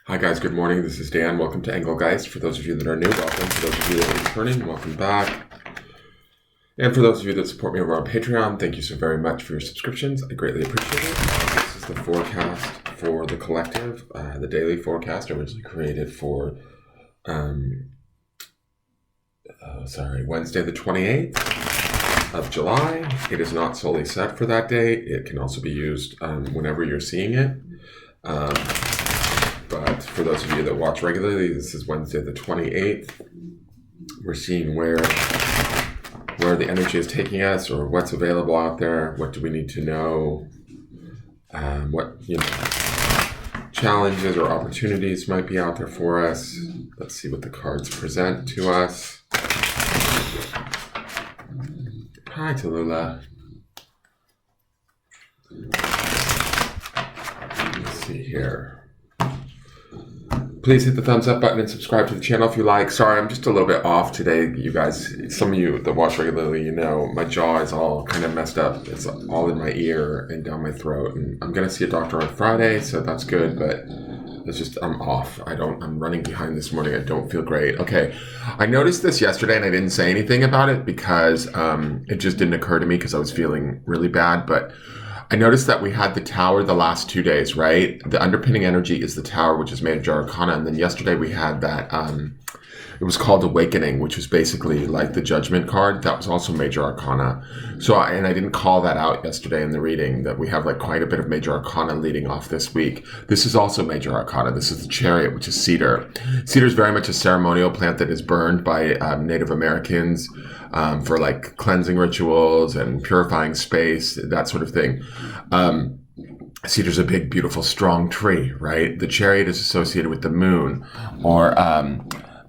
Hi guys, good morning. This is Dan. Welcome to Engelgeist. For those of you that are new, welcome. For those of you that are returning, welcome back. And for those of you that support me over on Patreon, thank you so very much for your subscriptions. I greatly appreciate it. This is the forecast for the collective, the daily forecast originally created for, Wednesday the 28th of July. It is not solely set for that day. It can also be used whenever you're seeing it. But for those of you that watch regularly, this is Wednesday the 28th. We're seeing where the energy is taking us, or what's available out there. What do we need to know? What challenges or opportunities might be out there for us. Let's see what the cards present to us. Hi, Tallulah. Let's see here. Please hit the thumbs up button and subscribe to the channel if you like. Sorry, I'm just a little bit off today, you guys. Some of you that watch regularly, you know, my jaw is all kind of messed up. It's all in my ear and down my throat. And I'm going to see a doctor on Friday, so that's good, but it's just, I'm off. I'm running behind this morning. I don't feel great. Okay, I noticed this yesterday and I didn't say anything about it because it just didn't occur to me because I was feeling really bad, but I noticed that we had the tower the last 2 days, right? The underpinning energy is the tower, which is Major Arcana. And then yesterday we had that, it was called Awakening, which was basically like the Judgment card. That was also Major Arcana. And I didn't call that out yesterday in the reading, that we have like quite a bit of Major Arcana leading off this week. This is also Major Arcana. This is the Chariot, which is cedar. Cedar is very much a ceremonial plant that is burned by Native Americans for like cleansing rituals and purifying space, that sort of thing. Cedar's a big, beautiful, strong tree, right? The Chariot is associated with the moon, or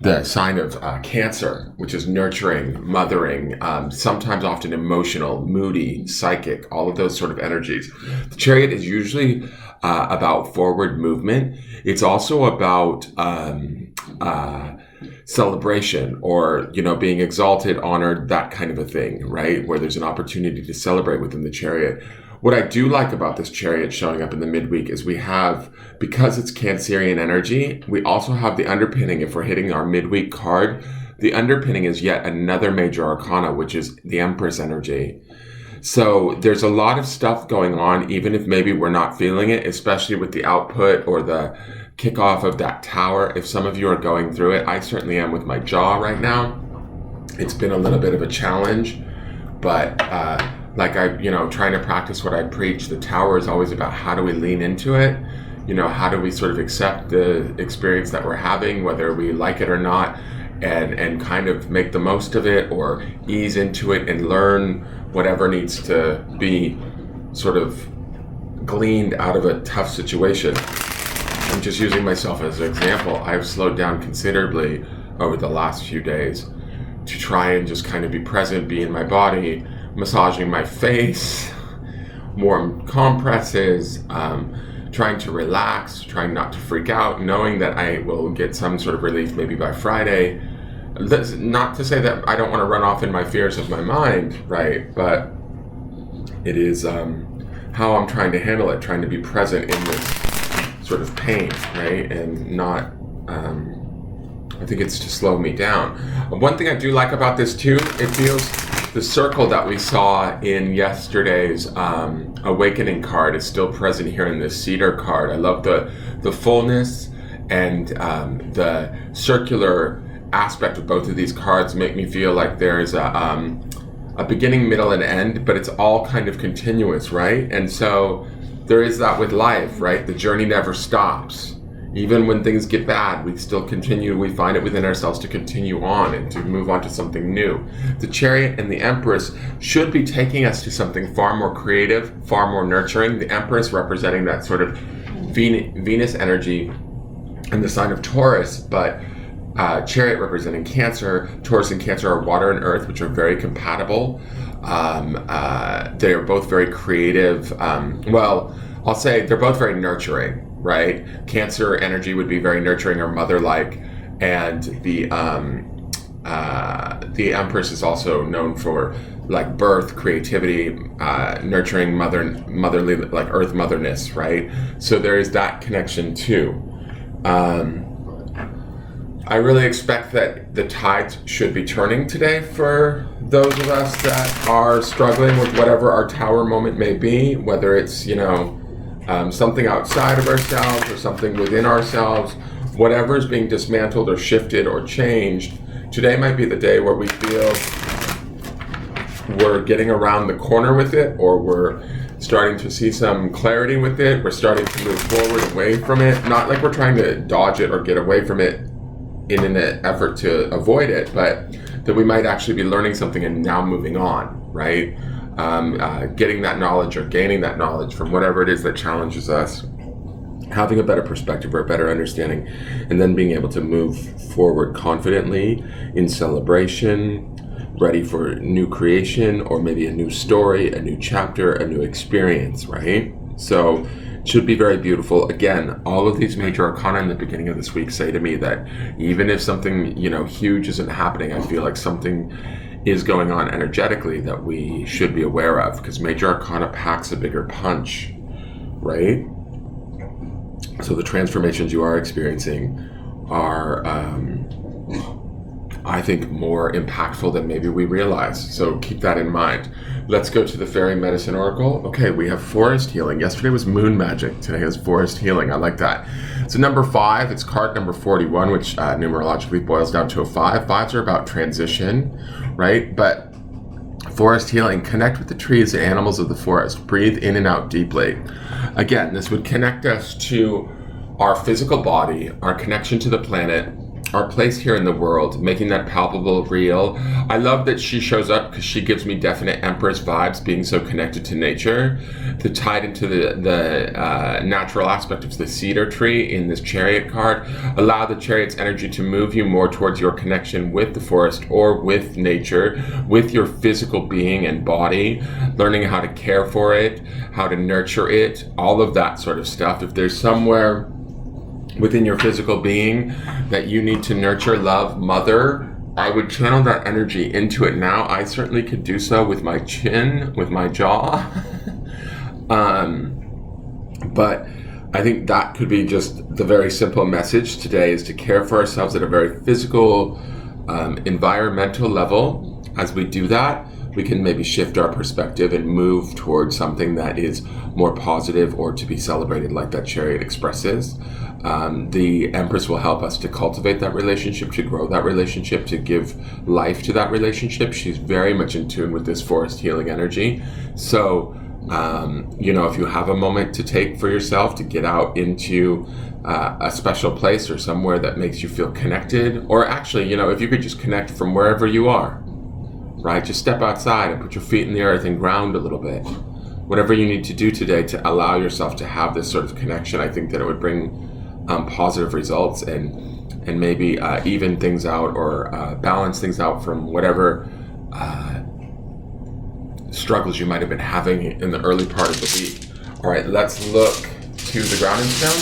the sign of Cancer, which is nurturing, mothering, sometimes often emotional, moody, psychic, all of those sort of energies. The Chariot is usually about forward movement. It's also about celebration, or, being exalted, honored, that kind of a thing, right? Where there's an opportunity to celebrate within the Chariot. What I do like about this Chariot showing up in the midweek is we have, because it's Cancerian energy, we also have the underpinning. If we're hitting our midweek card, the underpinning is yet another Major Arcana, which is the Empress energy. So there's a lot of stuff going on, even if maybe we're not feeling it, especially with the output or the kickoff of that tower. If some of you are going through it, I certainly am with my jaw right now. It's been a little bit of a challenge, but trying to practice what I preach. The tower is always about how do we lean into it? How do we sort of accept the experience that we're having, whether we like it or not, and kind of make the most of it, or ease into it and learn whatever needs to be sort of gleaned out of a tough situation. I'm just using myself as an example. I've slowed down considerably over the last few days to try and just kind of be present, be in my body, massaging my face, warm compresses, trying to relax, trying not to freak out, knowing that I will get some sort of relief maybe by Friday. That's not to say that I don't want to run off in my fears of my mind, right? But it is how I'm trying to handle it, trying to be present in this sort of pain, right? And not, I think it's to slow me down. One thing I do like about this too, it feels, the circle that we saw in yesterday's Awakening card is still present here in this Cedar card. I love the fullness and the circular aspect of both of these cards make me feel like there's a beginning, middle, and end, but it's all kind of continuous, right? And so there is that with life, right? The journey never stops. Even when things get bad, we still continue. We find it within ourselves to continue on and to move on to something new. The Chariot and the Empress should be taking us to something far more creative, far more nurturing. The Empress representing that sort of Venus energy and the sign of Taurus, but Chariot representing Cancer. Taurus and Cancer are water and earth, which are very compatible. They are both very creative. I'll say they're both very nurturing, right? Cancer energy would be very nurturing or mother-like, and the Empress is also known for like birth, creativity, nurturing, motherly, like earth motherness, right? So there is that connection too. I really expect that the tides should be turning today for those of us that are struggling with whatever our tower moment may be, whether it's, something outside of ourselves or something within ourselves, whatever is being dismantled or shifted or changed. Today might be the day where we feel we're getting around the corner with it, or we're starting to see some clarity with it. We're starting to move forward away from it. Not like we're trying to dodge it or get away from it in an effort to avoid it, but that we might actually be learning something and now moving on, right? Getting that knowledge or gaining that knowledge from whatever it is that challenges us, having a better perspective or a better understanding, and then being able to move forward confidently in celebration, ready for new creation, or maybe a new story, a new chapter, a new experience, right? So it should be very beautiful. Again, all of these major arcana in the beginning of this week say to me that even if something, huge isn't happening, I feel like something is going on energetically that we should be aware of, because major arcana packs a bigger punch, right? So the transformations you are experiencing are, I think, more impactful than maybe we realize. So keep that in mind. Let's go to the Fairy Medicine Oracle. Okay, we have Forest Healing. Yesterday was Moon Magic. Today is Forest Healing. I like that. So number 5, it's card number 41, which numerologically boils down to a 5. 5s are about transition, right? But Forest Healing, connect with the trees and animals of the forest. Breathe in and out deeply. Again, this would connect us to our physical body, our connection to the planet, our place here in the world, making that palpable, real. I love that she shows up because she gives me definite Empress vibes, being so connected to nature. The tied into the natural aspect of the cedar tree in this Chariot card. Allow the Chariot's energy to move you more towards your connection with the forest or with nature, with your physical being and body, learning how to care for it, how to nurture it, all of that sort of stuff. If there's somewhere within your physical being that you need to nurture, love, mother, I would channel that energy into it now. I certainly could do so with my chin, with my jaw. But I think that could be just the very simple message today, is to care for ourselves at a very physical, environmental level. As we do that, we can maybe shift our perspective and move towards something that is more positive or to be celebrated, like that Chariot expresses. The Empress will help us to cultivate that relationship, to grow that relationship, to give life to that relationship. She's very much in tune with this Forest Healing energy. So, if you have a moment to take for yourself to get out into a special place or somewhere that makes you feel connected, or actually, if you could just connect from wherever you are, right? Just step outside and put your feet in the earth and ground a little bit. Whatever you need to do today to allow yourself to have this sort of connection, I think that it would bring positive results and maybe even things out or balance things out from whatever struggles you might have been having in the early part of the week. All right, let's look to the grounding stone.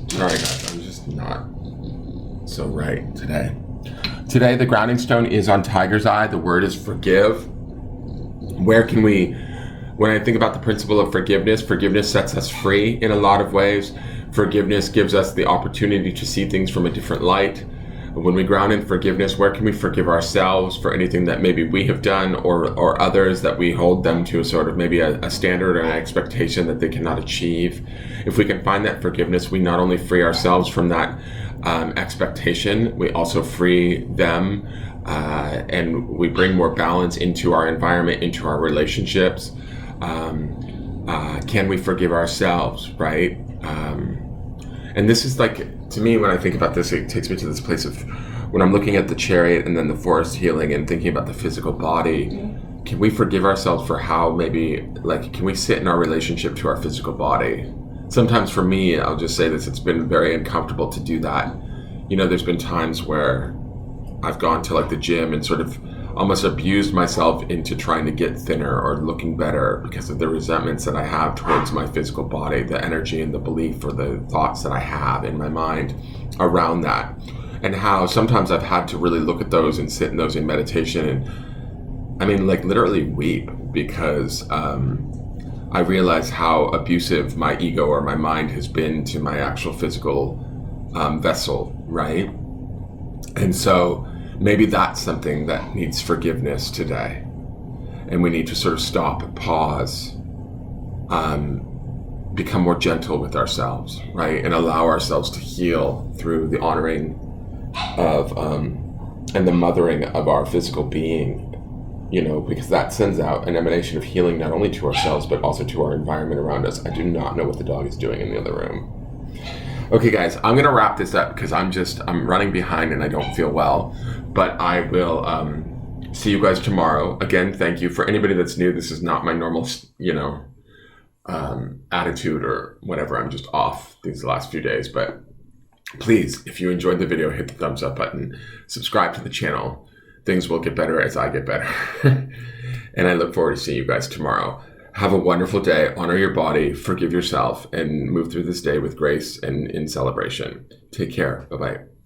Sorry guys, I'm just not so right today. Today the grounding stone is on Tiger's Eye. The word is forgive. When I think about the principle of forgiveness sets us free in a lot of ways. Forgiveness gives us the opportunity to see things from a different light. When we ground in forgiveness, where can we forgive ourselves for anything that maybe we have done or others that we hold them to a sort of maybe a standard or an expectation that they cannot achieve? If we can find that forgiveness, we not only free ourselves from that expectation, we also free them and we bring more balance into our environment, into our relationships. Can we forgive ourselves, right? And this is like, to me, when I think about this, it takes me to this place of when I'm looking at the Chariot and then the Forest Healing and thinking about the physical body. Can we forgive ourselves for how can we sit in our relationship to our physical body? Sometimes for me, I'll just say this, it's been very uncomfortable to do that. There's been times where I've gone to the gym and sort of almost abused myself into trying to get thinner or looking better because of the resentments that I have towards my physical body, the energy and the belief or the thoughts that I have in my mind around that. And how sometimes I've had to really look at those and sit in those in meditation and literally weep because I realize how abusive my ego or my mind has been to my actual physical vessel, right? And so maybe that's something that needs forgiveness today. And we need to sort of stop, pause, become more gentle with ourselves, right? And allow ourselves to heal through the honoring of and the mothering of our physical being, you know, because that sends out an emanation of healing not only to ourselves, but also to our environment around us. I do not know what the dog is doing in the other room. Okay, guys, I'm going to wrap this up because I'm running behind and I don't feel well, but I will see you guys tomorrow. Again, thank you. For anybody that's new, this is not my normal, you know, attitude or whatever. I'm just off these last few days, but please, if you enjoyed the video, hit the thumbs up button, subscribe to the channel. Things will get better as I get better. And I look forward to seeing you guys tomorrow. Have a wonderful day. Honor your body, forgive yourself, and move through this day with grace and in celebration. Take care. Bye-bye.